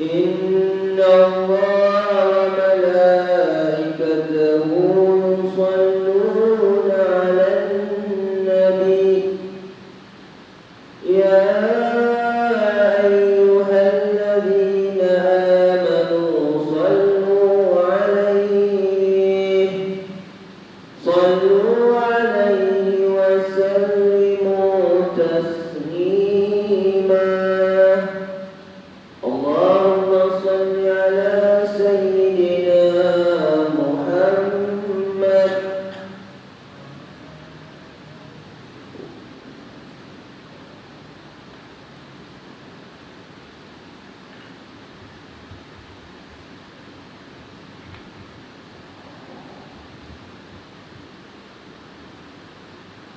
إن الله وملائكته يصلون على النبي يا أيها الذين آمنوا صلوا عليه وسلموا تسليما اللهم صل على سيدنا محمد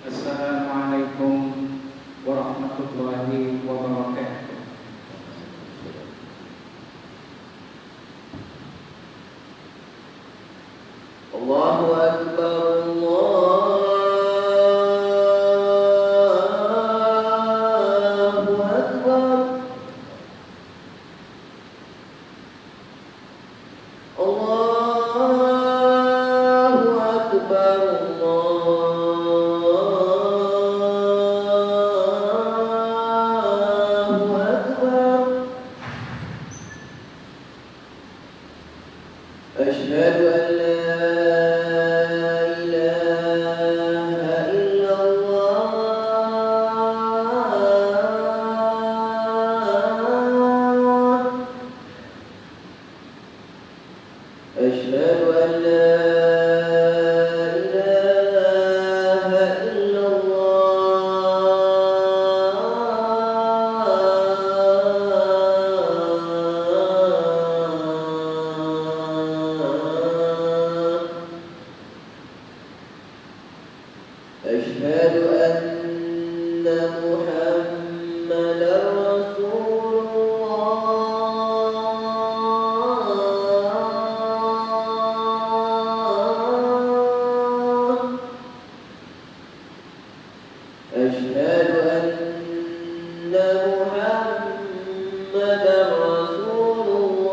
Assalamualaikum warahmatullahi wabarakatuh. Allahu Akbar Allahu Akbar Allahu Akbar Allahu Akbar Asyhadu an la أشهد أن لا إله إلا الله أشهد أن محمدا رسول الله أشهد أن محمدا رسول الله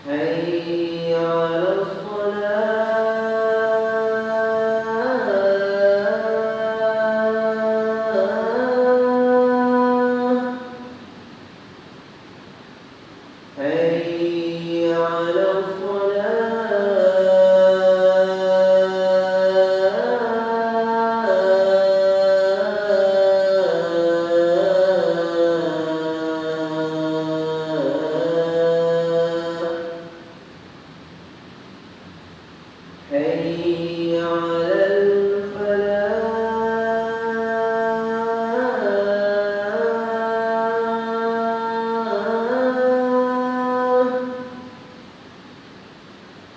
حي على الصلاة حي على الصلاة حي على الفلاح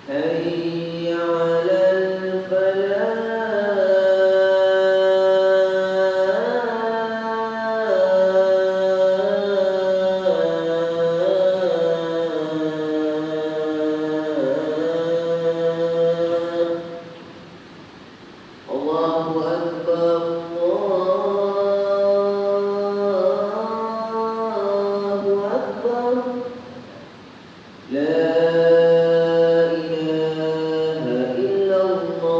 حي على الفلاح الله أكبر الله أكبر لا إله إلا الله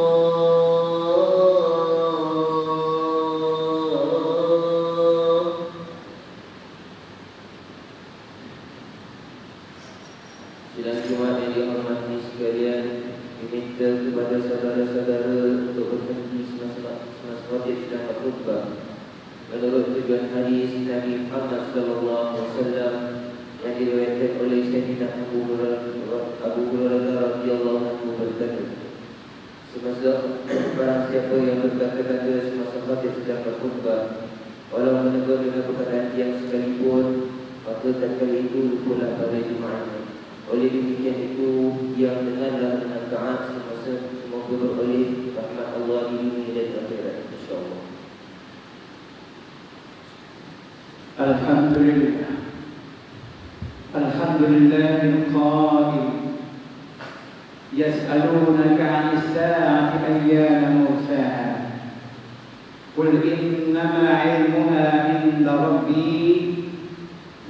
Sidang Jumat yang dihormati sekalian, diminta kepada saudara-saudara untuk berhenti semasa wajib sedang berkhutbah. Menurut tujuan hadis Nabi Muhammad SAW yang diriwayatkan oleh Sayyidina Abu Hurairah radhiyallahu anhu berkata, semasa barang siapa yang berkata-kata semasa wajib sedang berkhutbah, walau menegur dengan perkataan yang sekalipun, maka tatkala itu luputlah pada Jumatnya. Oleh demikian itu, yang dengarlah dengan taat semasa semoga beroleh rahmat Allah di dunia dan akhirat, insya-Allah. Alhamdulillah. Alhamdulillahil qail يسألونك عن الساعة أيان مرساها قل إنما علمها عند ربي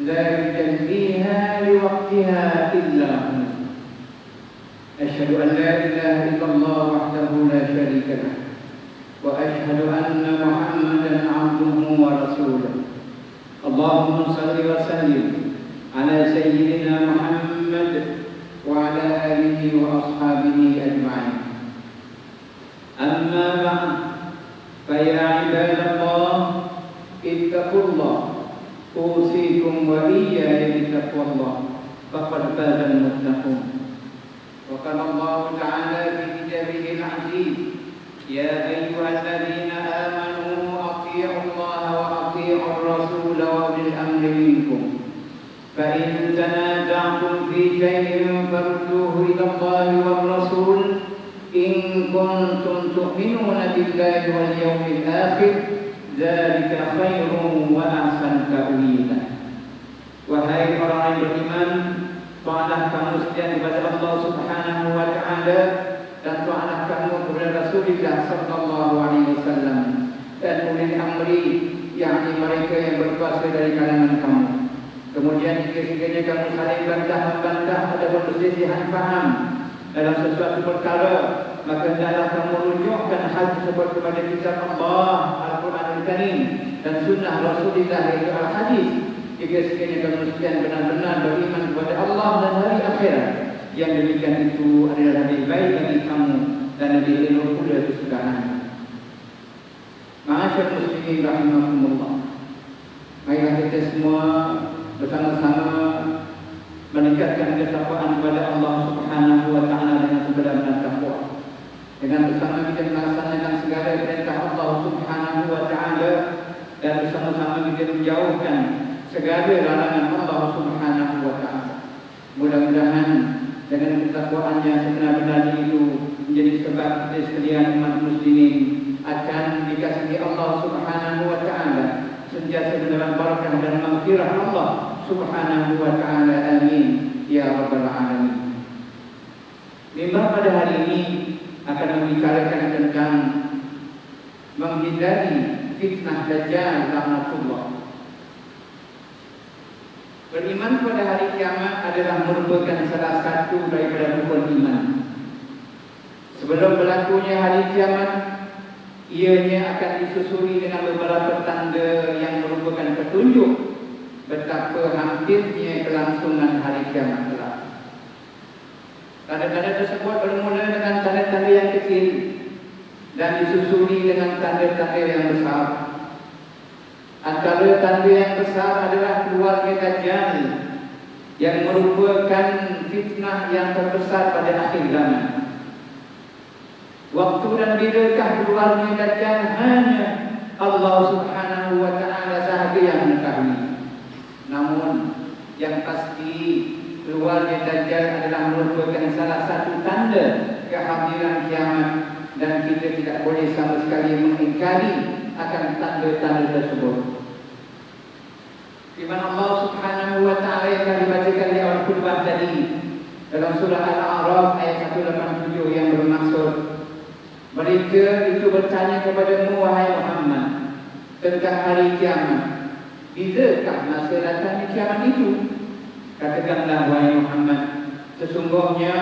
لا يجليها لوقتها إلا هو أشهد أن لا إله إلا الله وحده لا شريك له وأشهد أن محمدا عبده ورسوله اللهم صل وسلم على سيدنا محمد وعلى آله وأصحابه أجمعين أما بعد فيا عباد الله اتقوا الله أوصيكم وإياي بتقوى الله فقد فاز المتقون وقال الله تعالى في كتابه العزيز يا أيها الذين آمنوا أطيعوا الله وأطيعوا الرسول وأولي الأمر منكم فإن تنازعتم في شيء فردوه إلى الله والرسول إن كنتم تؤمنون بالله واليوم الآخر ذلك خير وأحسن تأويلا. Wahai orang yang beriman, taatlah kamu setia kepada Allah Subhanahu wa taala dan taatlah kamu kepada Rasulullah sallallahu alaihi wasallam dan ulil amri, yakni mereka yang berkuasa dari kalangan kamu. Kemudian jika kamu saling bantah-membantah atau perselisihan paham dalam sesuatu perkara, maka hendaklah kamu rujukkan hal tersebut kepada kitab Allah Al-Quran Al-Karim dan sunnah Rasulullah yaitu Al-Hadis. Jika sekiranya kamu sekian benar-benar beriman kepada Allah dan hari akhirat, yang demikian itu adalah lebih baik bagi kamu dan lebih elok pula kesudahannya. Ma'asyar muslimin rahimahumullah, marilah kita semua bersama-sama meningkatkan ketakwaan kepada Allah Subhanahu wa taala dengan sebenar-benar takwa. Dengan bersama kita melaksanakan segala perintah Allah Subhanahu wa taala dan bersama-sama kita menjauhkan segala larangan Allah Subhanahu wa taala. Mudah-mudahan dengan ketakwaannya sebenar-benarnya itu menjadi sebab kita sekalian umat muslimin akan dikasihi Allah Subhanahu wa taala sentiasa mendapat barakah dan maghfirah Allah Subhanahu wa taala. Amin ya rabbal alamin. Mimbar pada hari ini akan membicarakan tentang menghindari fitnah dajjal laknatullah. Beriman pada hari kiamat adalah merupakan salah satu daripada rukun iman. Sebelum berlakunya hari kiamat, ianya akan disusuri dengan beberapa tanda yang merupakan petunjuk betapa hampirnya kelangsungan hari kiamat kelak. Tanda-tanda tersebut bermula dengan tanda-tanda yang kecil dan disusuri dengan tanda-tanda yang besar. Antara tanda yang besar adalah keluarnya Dajjal yang merupakan fitnah yang terbesar pada akhir zaman. Waktu dan bilakah keluarnya Dajjal hanya Allah Subhanahu wa taala sahaja yang mengetahui. Namun yang pasti keluarnya Dajjal adalah merupakan salah satu tanda kehadiran kiamat dan kita tidak boleh sama sekali mengingkari akan tanda-tanda tersebut. Di mana Allah Subhanahu wa taala yang telah dibacakan di awal khutbah tadi dalam surah Al-A'raf ayat 187 yang bermaksud, mereka itu bertanya kepadamu wahai Muhammad tentang hari kiamat, bilakah masa datangnya kiamat itu? Katakanlah wahai Muhammad, sesungguhnya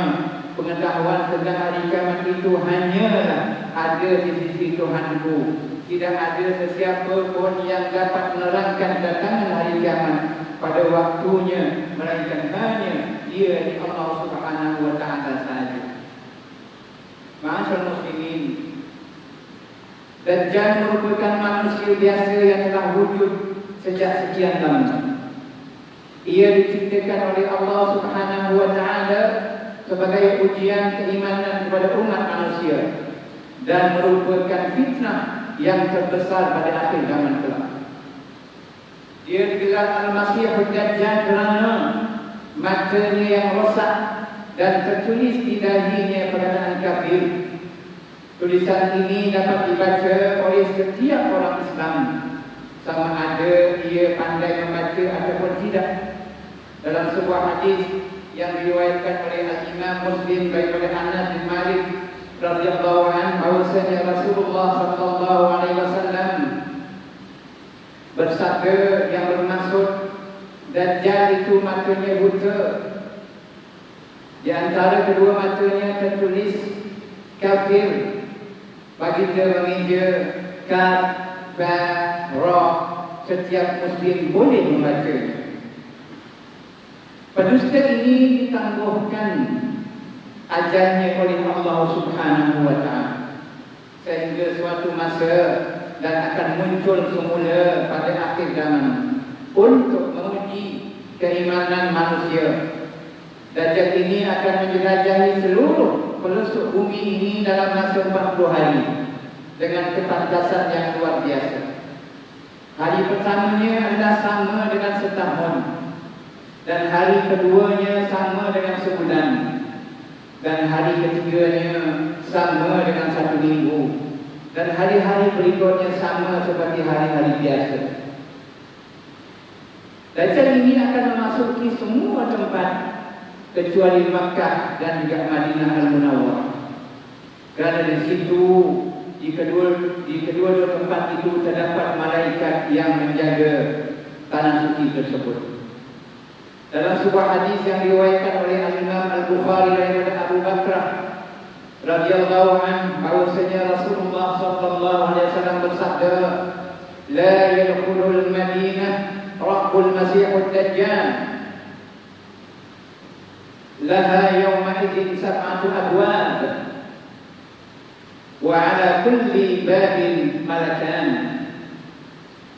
pengetahuan tentang hari kiamat itu hanyalah ada di sisi Tuhanku. Tidak ada sesiapa pun yang dapat menerangkan datangan hari kiamat pada waktunya, melainkan hanya Dia di Allah Subhanahu wa taala sahaja. Ma'asyar muslimin, Dajjal merupakan manusia biasa yang telah wujud sejak sekian lama. Ia diciptakan oleh Allah Subhanahu wa taala sebagai ujian keimanan kepada umat manusia dan merupakan fitnah yang terbesar pada akhir zaman kelak. Dia digelar Al-Masih Ad-Dajjal kerana matanya yang rosak dan tertulis di dahinya perkataan kafir. Tulisan ini dapat dibaca oleh setiap orang Islam, sama ada ia pandai membaca ataupun tidak. Dalam sebuah hadis yang diriwayatkan oleh Imam Muslim daripada Anas bin Malik radhiyallahu anhu bahwasanya Rasulullah sallallahu alaihi wasallam bersabda yang bermaksud Dajjal itu matanya buta. Di antara kedua matanya tertulis kafir. Baginda menginja kaf, ba, ra. Setiap Muslim boleh membacanya. Pendusta ini ditangguhkan ajalnya oleh Allah Subhanahu wa Ta'ala sehingga suatu masa dan akan muncul semula pada akhir zaman untuk menguji keimanan manusia. Dajjal ini akan menjelajahi seluruh pelosok bumi ini dalam masa 40 hari dengan kepantasan yang luar biasa. Hari pertamanya adalah sama dengan setahun, dan hari keduanya sama dengan sebulan, dan hari ketiganya sama dengan 1 minggu, dan hari-hari berikutnya sama seperti hari-hari biasa. Dajjal ini akan memasuki semua tempat kecuali Makkah dan juga Madinah Al-Munawwarah. Kerana di situ di kedua tempat itu terdapat malaikat yang menjaga tanah suci tersebut. Dalam sebuah hadis yang diriwayatkan oleh Imam Al-Bukhari daripada Abu Bakrah radhiyallahu anhu bahwasanya Rasulullah sallallahu alaihi wasallam bersabda, "La yadkhulul Madinah Rabbul Masihud Dajjal. Laha yawma idzin sab'atu abwab wa ala kulli babin malakan."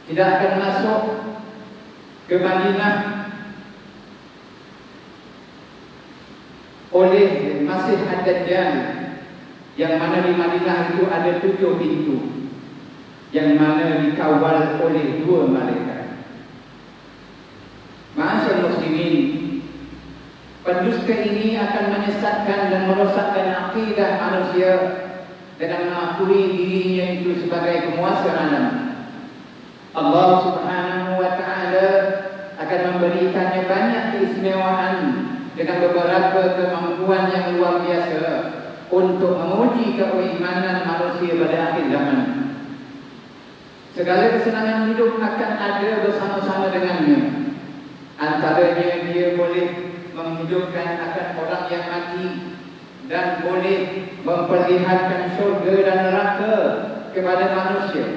Tidak akan masuk ke Madinah oleh Masih Ad-Dajjal, yang mana di Madinah itu ada 7 pintu yang mana dikawal oleh 2 malaikat. Ma'asyar muslimin, pendusta ini akan menyesatkan dan merosakkan akidah manusia dengan mengakui dirinya itu sebagai penguasa alam. Allah Subhanahu wa Ta'ala akan memberikannya banyak keistimewaan dengan beberapa kemampuan yang luar biasa untuk menguji keimanan manusia pada akhir zaman. Segala kesenangan hidup akan ada bersama-sama dengannya. Antaranya dia boleh menghidupkan akan orang yang mati dan boleh memperlihatkan syurga dan neraka kepada manusia.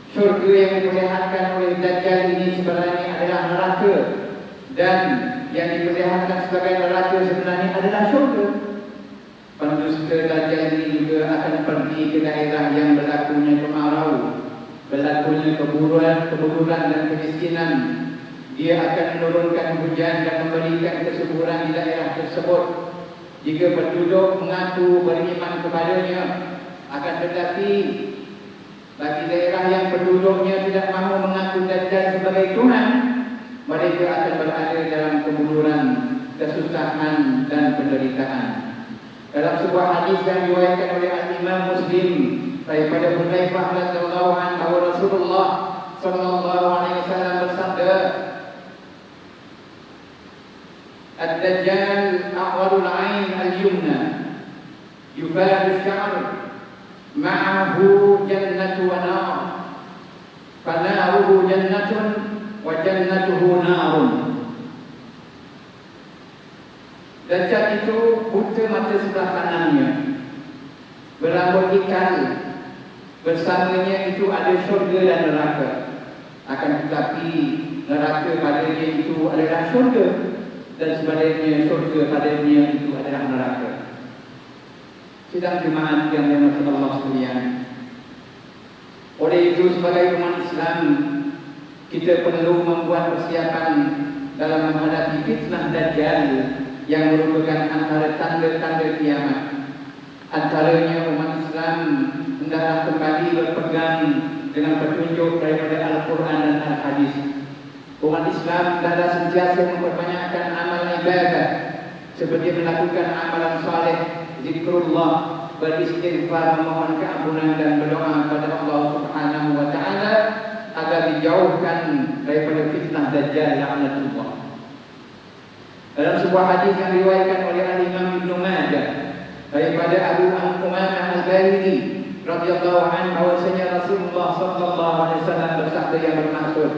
Syurga yang diperlihatkan oleh Dajjal ini sebenarnya adalah neraka, dan yang diperlihatkan sebagai neraka sebenarnya adalah syurga. Pendusta Dajjal ini juga akan pergi ke daerah yang berlakunya kemarau, berlakunya keburukan dan kemiskinan. Dia akan menurunkan hujan dan memberikan kesuburan di daerah tersebut jika penduduk mengaku beriman kepadanya. Akan tetapi bagi daerah yang penduduknya tidak mahu mengaku Dajjal sebagai Tuhan, mereka akan berada dalam kemunduran, kesusahan dan penderitaan. Dalam sebuah hadis yang diriwayatkan oleh Imam Muslim daripada Hudzaifah radhiyallahu anhu bahwa Rasulullah sallallahu alaihi wasallam bersabda, "Ad-Dajjal a'warul 'ain al-yumna yufadu asy-sya'r ma'ahu jannatu wa nar, fanaruhu jannatun wa jannatuhu narun." Dajjal itu buta mata sebelah kanannya, berambut ikal, bersamanya itu ada syurga dan neraka. Akan tetapi neraka padanya itu adalah syurga, dan sebaliknya syurga padanya itu adalah neraka. Sidang jemaat yang dirahmati Allah sekalian, oleh itu sebagai umat Islam kita perlu membuat persiapan dalam menghadapi fitnah Dajjal yang merupakan antara tanda-tanda kiamat. Antaranya umat Islam hendaklah kembali berpegang dengan petunjuk daripada Al-Quran dan Al-Hadis. Umat Islam hendaklah sentiasa memperbanyakkan amal ibadah seperti melakukan amalan saleh, zikrullah, beristighfar, memohon keampunan dan berdoa kepada Allah Subhanahu wa Ta'ala agar dijauhkan daripada fitnah Dajjal la'natullah. Dalam sebuah hadis yang diriwayatkan oleh Imam Ibnu Majah daripada Abu Umamah Al-Bahili radhiyallahu anhu bahwasanya Rasulullah sallallahu alaihi wasallam bersabda yang bermaksud,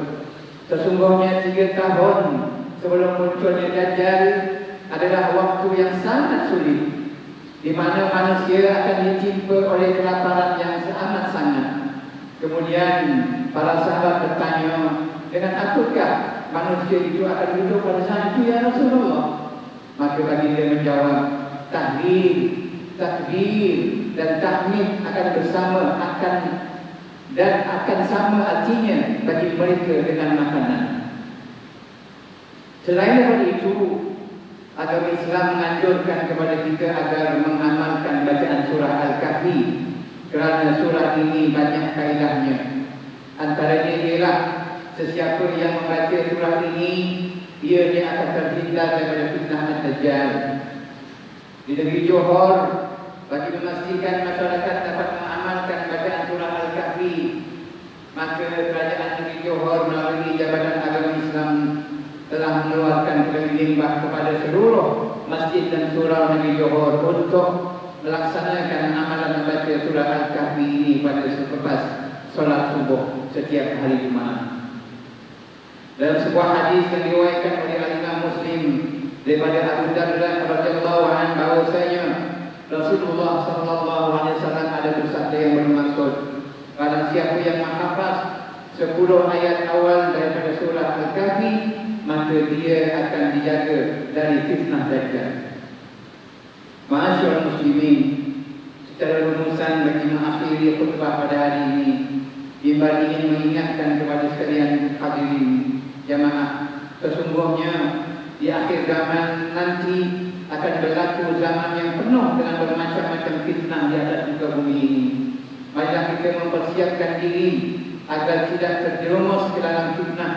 sesungguhnya 3 tahun sebelum munculnya Dajjal adalah waktu yang sangat sulit, di mana manusia akan ditimpa oleh kelaparan yang amat sangat. Kemudian para sahabat bertanya, dengan apakah manusia itu akan hidup pada saat itu ya Rasulullah? Maka baginda menjawab, tahlil, takbir dan tahmid akan bersama, akan sama artinya bagi mereka dengan makanan. Selain daripada itu, agama Islam menganjurkan kepada kita agar mengamalkan bacaan surah Al-Kahfi, kerana surah ini banyak kaedahnya. Antaranya ialah sesiapa yang membaca surah ini, ianya akan terhindar daripada fitnah Dajjal. Di negeri Johor, bagi memastikan masyarakat dapat mengamalkan bacaan surah Al-Kahfi, maka kerajaan negeri Johor melalui Jabatan Agama Islam telah mengeluarkan limbah kepada seluruh masjid dan surau negeri Johor untuk melaksanakan amalan membaca surah Al-Kahfi ini pada selepas solat subuh setiap hari Jumaat. Dalam sebuah hadis yang diriwayatkan oleh Imam Muslim daripada Abu Darda radhiyallahu anhu bahwasanya Rasulullah sallallahu alaihi wasallam ada bersabda yang bermaksud, barang siapa yang menghafaz 10 ayat awal daripada surah Al-Kahfi, maka dia akan dijaga dari fitnah Dajjal. Ma'asyiral muslimin, secara rumusan bagi mengakhiri khutbah pada hari ini, Imam ingin mengingatkan kepada sekalian hadirin jamaah, sesungguhnya di akhir zaman nanti akan berlaku zaman yang penuh dengan bermacam-macam fitnah di atas muka bumi ini. Marilah kita mempersiapkan diri agar tidak terjerumus ke dalam fitnah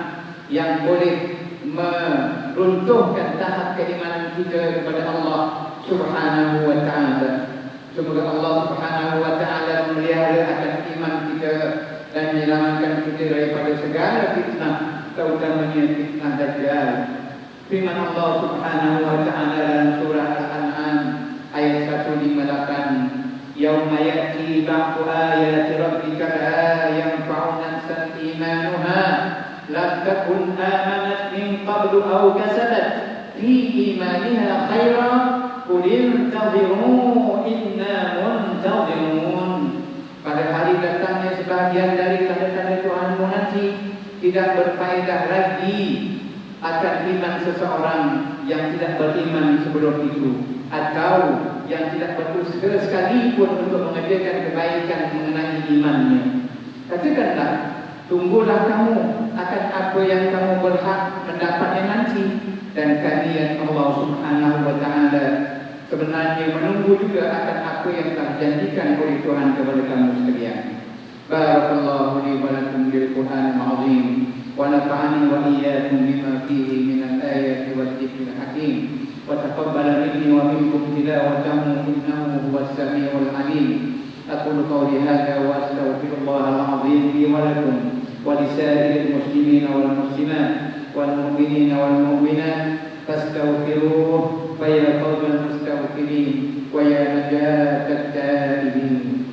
yang boleh meruntuhkan tahap keimanan kita kepada Allah Subhanahu wa ta'ala. Semoga Allah Subhanahu wa ta'ala memelihara akan iman kita dan menyelamatkan kita daripada segala fitnah, terutamanya fitnah Dajjal. Firman Allah Subhanahu wa ta'ala dalam surah Al-An'am ayat 158, Yauma ya'ti ba'du ayati rabbika la yanfa'u nafsan imanuha lam takun amanat min qablu aw kasabat fi imaniha khairan qul intadhiru inna muntadhirun. Pada hari datangnya sebahagian dari tanda-tanda Tuhanmu nanti tidak berfaedah lagi akan iman seseorang yang tidak beriman sebelum itu, atau yang tidak berusaha sekalipun untuk mengerjakan kebaikan mengenai imannya. Katakanlah, tunggulah kamu akan apa yang kamu berhak mendapatnya nanti, dan kalian Allah Subhanahu wa ta'ala sebenarnya menunggu juga akan apa yang telah janjikan oleh Tuhan kepada kamu sekalian. Barakallahu li wa lakum bil Qur'anil azim wa nafa'ani wa iyyakum bima fihi minal ayati wad dzikril hakim wa taqabbal minni wa minkum tilawatahu innahu huwas samiul alim. Aqulu qawli hadza wa astaghfirullahal azim li wa lakum wa lisa'iril muslimina wal muslimat wal mu'minina wal mu'minat fastaghfiruhu fa ya qawmal mustaghfirin wa ya najatat taibin.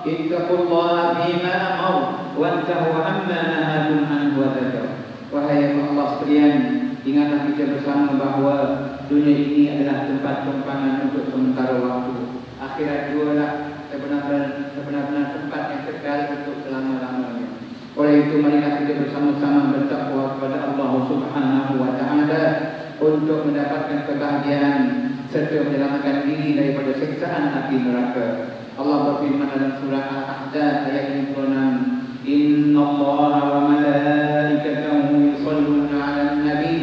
اتقوا الله فيما أمر وانتهوا عما نهاكم sekalian, ingatlah kita bersama bahawa dunia ini adalah tempat tumpangan untuk sementara waktu. Akhirat jualah sebenar-benar tempat yang kekal untuk selama-lamanya. Oleh itu marilah kita bersama-sama bertakwa kepada Allah Subhanahu wa taala untuk mendapatkan kebahagiaan serta menyelamatkan diri daripada siksaan api neraka. Allah berfirman dalam surah Al-Ahzab ayat 56, "Innallaha wa malaikatahu yusholluna 'alan nabi,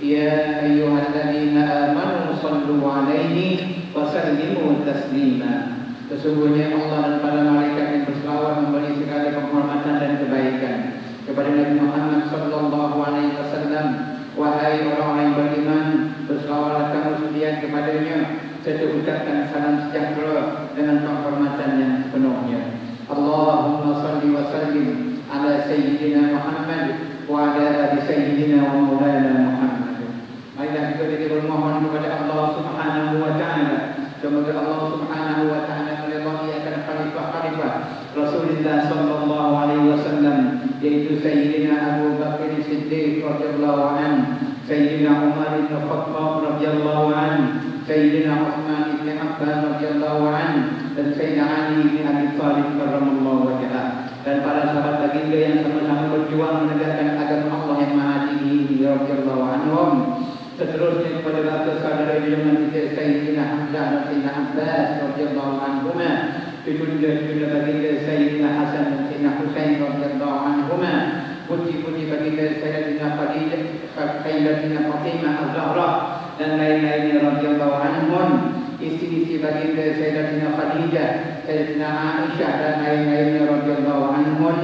ya ayyuhalladzina amanu shallu 'alaihi wa sallimu taslima." Sesungguhnya Allah dan para malaikat yang berselawat memberi segala penghormatan dan kebaikan kepada Nabi Muhammad sallallahu alaihi wasallam. Wahai orang-orang yang beriman, berselawatlah kamu sekalian kepadanya serta ucapkan salam sejahtera dengan penghormatan yang sepenuhnya. Allahumma salli wa sallim ala sayyidina Muhammad wa ala ali sayyidina wa maulana Muhammad. Marilah kita bermohon kepada Allah Subhanahu wa taala, semoga Allah Subhanahu wa taala meridai akan khalifah Rasulullah sallallahu alaihi wasallam, yaitu Sayyidina Abu Bakar Siddiq radhiyallahu anhu, Sayyidina Umar bin Khattab radhiyallahu anhu, Sayyidina Uthman bin Affan radhiyallahu anhu, dan Sayyidina Ali bin Abi Thalib karramallahu wajhah, dan para sahabat baginda yang sama-sama berjuang menegakkan agama Allah yang maha tinggi radhiyallahu anhum. Seterusnya kepada bapa saudara junjungan kita Sayyidina Hamzah dan Sayyidina Abbas radhiyallahu anhuma, junjungan baginda Sayyidina Hasan dan Sayyidina Husain radhiyallahu anhuma, putri-putri baginda Sayyidina Khadijah, Sayyidina Fatimah Az-Zahra dan lain-lainnya radhiyallahu anhum, istri-istri baginda Sayyidina Khadijah, Sayyidina Aisyah dan lain-lainnya radhiyallahu anhum,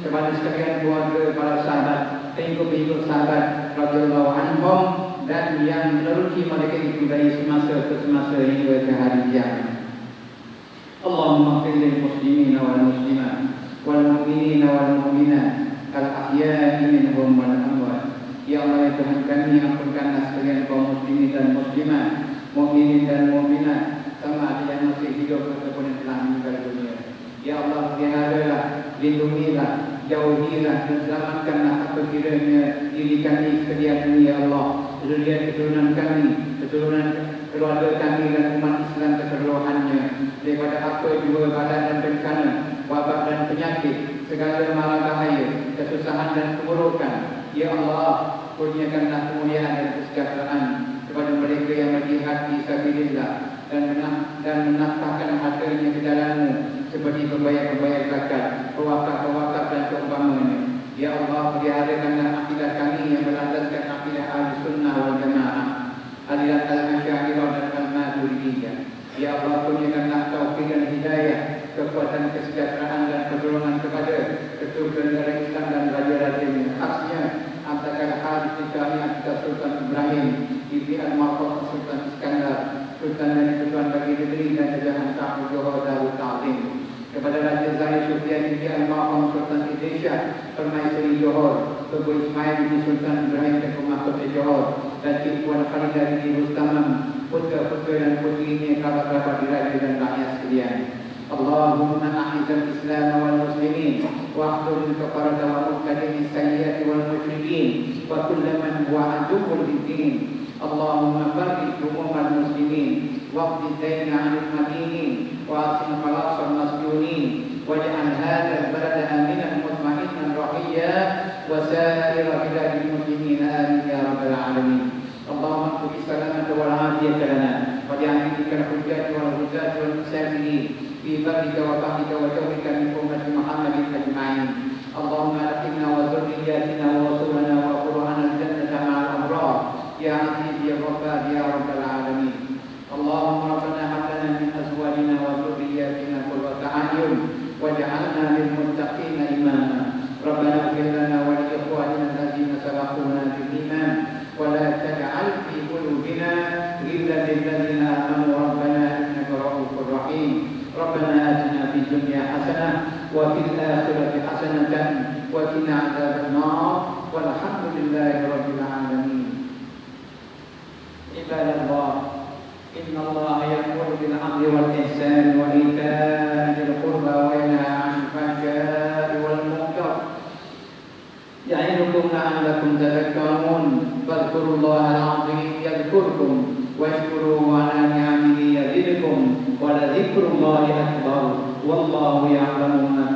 kepada sekalian keluarga para sahabat, pengikut-pengikut sahabat radhiyallahu anhum, dan yang menerusi mereka itu dari semasa ke semasa hingga ke hari kiamat. Allahumma ighfir lil muslimina wal muslimat wal mu'minina wal mu'minat al ahya'i minhum wal amwat. Ya Allah, ya Tuhan kami, ampunkanlah sekalian kaum muslimin dan muslimat, mukminin dan mukminat, sama ada yang masih hidup ataupun yang telah meninggal dunia. Ya Allah, peliharalah, lindungilah, jauhilah dan selamatkanlah apa kiranya diri kami sekalian ini, ya Allah, zuriat keturunan kami, keturunan keluarga kami dan umat Islam keseluruhannya daripada apa jua bala dan bencana, wabak dan penyakit, segala mara bahaya, kesusahan dan keburukan. Ya Allah, kurniakanlah kemuliaan dan kesejahteraan kepada mereka yang berjihad fi sabilillah dan menafkahkan hartanya ke jalan-Mu seperti pembayar-pembayar zakat, pewakaf-pewakaf dan seumpamanya. Ya Allah, peliharakanlah akidah kami yang berlandaskan akidah Ahlussunnah wal Jamaah, aliran Al-Asy'ariyah dan Al-Maturidiyah. Ya Allah, kurniakanlah taufik dan hidayah, kekuatan kesejahteraan dan pertolongan kepada keturunan negara Islam dan raja-rajanya, khasnya Abdul Harith bin Sa'id Sultan Ibrahim, Ibn Al-Marqam Sultan Iskandar, Sultan dan Ketuan bagi negeri dan jajahan Ta'ud Johor Darul Ta'zim, kepada Raja Zahid Sultan Ibn Al-Marqam Sultan Indonesia, Permaisuri Johor, Tugu Ismail bin Sultan Ibrahim dan Mahkota Johor, dan Puan Khalidah bin Rustamam, putra-putra dan putrinya, kerabat-kerabat diraja dan rakyat sekalian. Allahumma a'izal Islam wal muslimin wa akhdhul kafarata wa muqtadin sayyiati wal musyrikin wa kullu man huwa aduwwun lid-din. Allahumma farij humumal muslimin waqdi ad-dayn 'anil madinin wa asin khalasal masjunin waj'al hadzal balada aminan mutma'innan rahiyya wa sa'ira biladil muslimin amin ya rabbal alamin. Allahumma qul salamata wal afiyata lana wa ja'alna hujjat wal hujjat wal musafirin fi batika wa bahrika wa jawrika min ummati Muhammadin ajma'in. Allahumma laqina wa zurriyatina wa rasulana wa qur'ana al-jannata ma'al abrar ya aziz ya ghaffar ya rabbal alamin. Allahumma rabbana hab lana min azwajina wa dhurriyyatina qurrata a'yun waj'alna lil muttaqina imama. Rabbana ighfir lana wa li ikhwanina allazina sabaquna bil iman wa la taj'al fi qulubina ghillan lil ladzina amanu rabbana innaka ra'ufur rahim. Rabbana atina fid dunya hasanah wa fil akhirati hasanatan wa qina adzabannar walhamdulillahi rabbil alamin. Ibadallah, innallaha ya'muru bil 'adli wal ihsani wa ita'i dzil qurba wa yanha 'anil fahsya'i wal munkar ya'idukum la'allakum tadhakkarun. واذكروا الله العظيم يذكركم واشكروه على نعمه يزدكم ولذكر الله أكبر والله يعلم ما